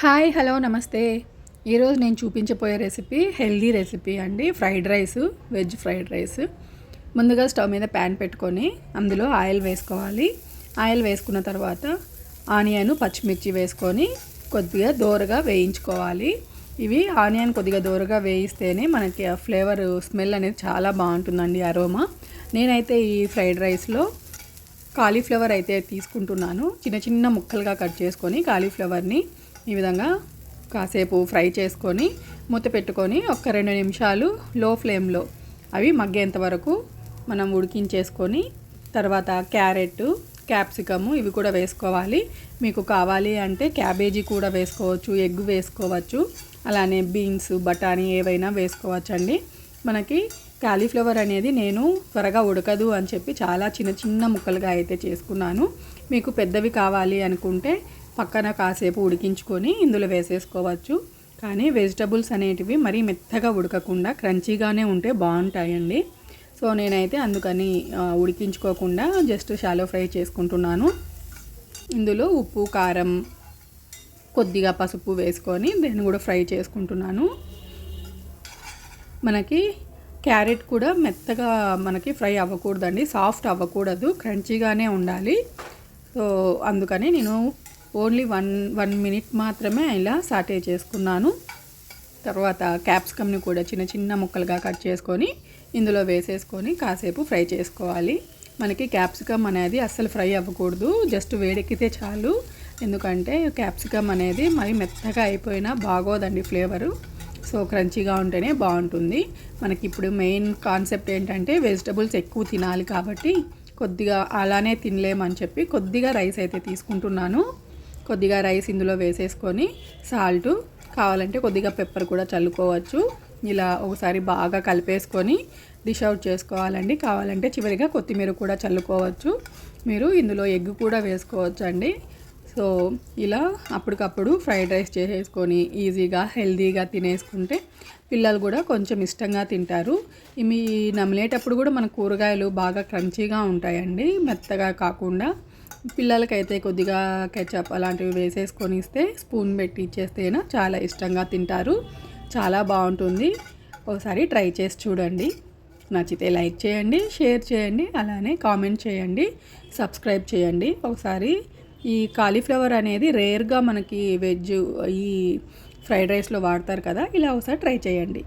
Hi hello నమస్తే. ఈరోజు నేను చూపించబోయే రెసిపీ హెల్దీ రెసిపీ అండి. Fried rice, veg fried rice. ముందుగా స్టవ్ మీద ప్యాన్ పెట్టుకొని అందులో ఆయిల్ వేసుకోవాలి. ఆయిల్ వేసుకున్న తర్వాత ఆనియన్, పచ్చిమిర్చి వేసుకొని కొద్దిగా దోరగా వేయించుకోవాలి. ఇవి ఆనియన్ కొద్దిగా దోరగా వేయిస్తేనే మనకి ఆ ఫ్లేవర్, స్మెల్ అనేది చాలా బాగుంటుందండి, అరోమా. నేనైతే ఈ ఫ్రైడ్ రైస్లో కాలీఫ్లవర్ అయితే తీసుకుంటున్నాను. చిన్న చిన్న ముక్కలుగా కట్ చేసుకొని కాలీఫ్లవర్ని ఈ విధంగా కాసేపు ఫ్రై చేసుకొని మూత పెట్టుకొని ఒక 2 నిమిషాలు లో ఫ్లేమ్లో అవి మగ్గేంత వరకు మనం ఉడికించేసుకొని తర్వాత క్యారెట్, క్యాప్సికము ఇవి కూడా వేసుకోవాలి. మీకు కావాలి అంటే క్యాబేజీ కూడా వేసుకోవచ్చు, ఎగ్ వేసుకోవచ్చు, అలానే బీన్స్, బఠానీ ఏవైనా వేసుకోవచ్చండి. మనకి కాలీఫ్లవర్ అనేది నేను త్వరగా ఉడకదు అని చెప్పి చాలా చిన్న చిన్న ముక్కలుగా అయితే చేసుకున్నాను. మీకు పెద్దవి కావాలి అనుకుంటే పక్కన కాసేపు ఉడికించుకొని ఇందులో వేసేసుకోవచ్చు. కానీ వెజిటబుల్స్ అనేటివి మరీ మెత్తగా ఉడకకుండా క్రంచీగానే ఉంటే బాగుంటాయండి. సో నేనైతే అందుకని ఉడికించుకోకుండా జస్ట్ షాలో ఫ్రై చేసుకుంటున్నాను. ఇందులో ఉప్పు, కారం, కొద్దిగా పసుపు వేసుకొని దీన్ని కూడా ఫ్రై చేసుకుంటున్నాను. మనకి క్యారెట్ కూడా మెత్తగా మనకి ఫ్రై అవ్వకూడదండి, సాఫ్ట్ అవ్వకూడదు, క్రంచీగానే ఉండాలి. సో అందుకని నేను ఓన్లీ వన్ మినిట్ మాత్రమే ఇలా సాటే చేసుకున్నాను. తర్వాత క్యాప్సికమ్ని కూడా చిన్న చిన్న ముక్కలుగా కట్ చేసుకొని ఇందులో వేసేసుకొని కాసేపు ఫ్రై చేసుకోవాలి. మనకి క్యాప్సికమ్ అనేది అస్సలు ఫ్రై అవ్వకూడదు, జస్ట్ వేడెక్కితే చాలు. ఎందుకంటే క్యాప్సికమ్ అనేది మరి మెత్తగా అయిపోయినా బాగోదండి ఫ్లేవరు. సో క్రంచీగా ఉంటేనే బాగుంటుంది. మనకి ఇప్పుడు మెయిన్ కాన్సెప్ట్ ఏంటంటే వెజిటబుల్స్ ఎక్కువ తినాలి కాబట్టి కొద్దిగా అలానే తినలేమని చెప్పి కొద్దిగా రైస్ అయితే తీసుకుంటున్నాను. కొద్దిగా రైస్ ఇందులో వేసేసుకొని సాల్ట్, కావాలంటే కొద్దిగా పెప్పర్ కూడా చల్లుకోవచ్చు. ఇలా ఒకసారి బాగా కలిపేసుకొని డిష్ అవుట్ చేసుకోవాలండి. కావాలంటే చివరిగా కొత్తిమీర కూడా చల్లుకోవచ్చు. మీరు ఇందులో ఎగ్ కూడా వేసుకోవచ్చు అండి. సో ఇలా అప్పటికప్పుడు ఫ్రైడ్ రైస్ చేసేసుకొని ఈజీగా హెల్తీగా తినేసుకుంటే పిల్లలు కూడా కొంచెం ఇష్టంగా తింటారు. ఇవి నమిలేటప్పుడు కూడా మన కూరగాయలు బాగా క్రంచీగా ఉంటాయండి, మెత్తగా కాకుండా. పిల్లలకైతే కొద్దిగా కెచప్ అలాంటివి వేసేసుకొని ఇస్తే స్పూన్ పెట్టి ఇచ్చేస్తేనా చాలా ఇష్టంగా తింటారు. చాలా బాగుంటుంది. ఒకసారి ట్రై చేసి చూడండి. నచ్చితే లైక్ చేయండి, షేర్ చేయండి, అలానే కామెంట్ చేయండి, సబ్స్క్రైబ్ చేయండి. ఒకసారి ఈ కాలీఫ్లవర్ అనేది రేర్గా మనకి వెజ్ ఈ ఫ్రైడ్ రైస్లో వాడతారు కదా, ఇలా ఒకసారి ట్రై చేయండి.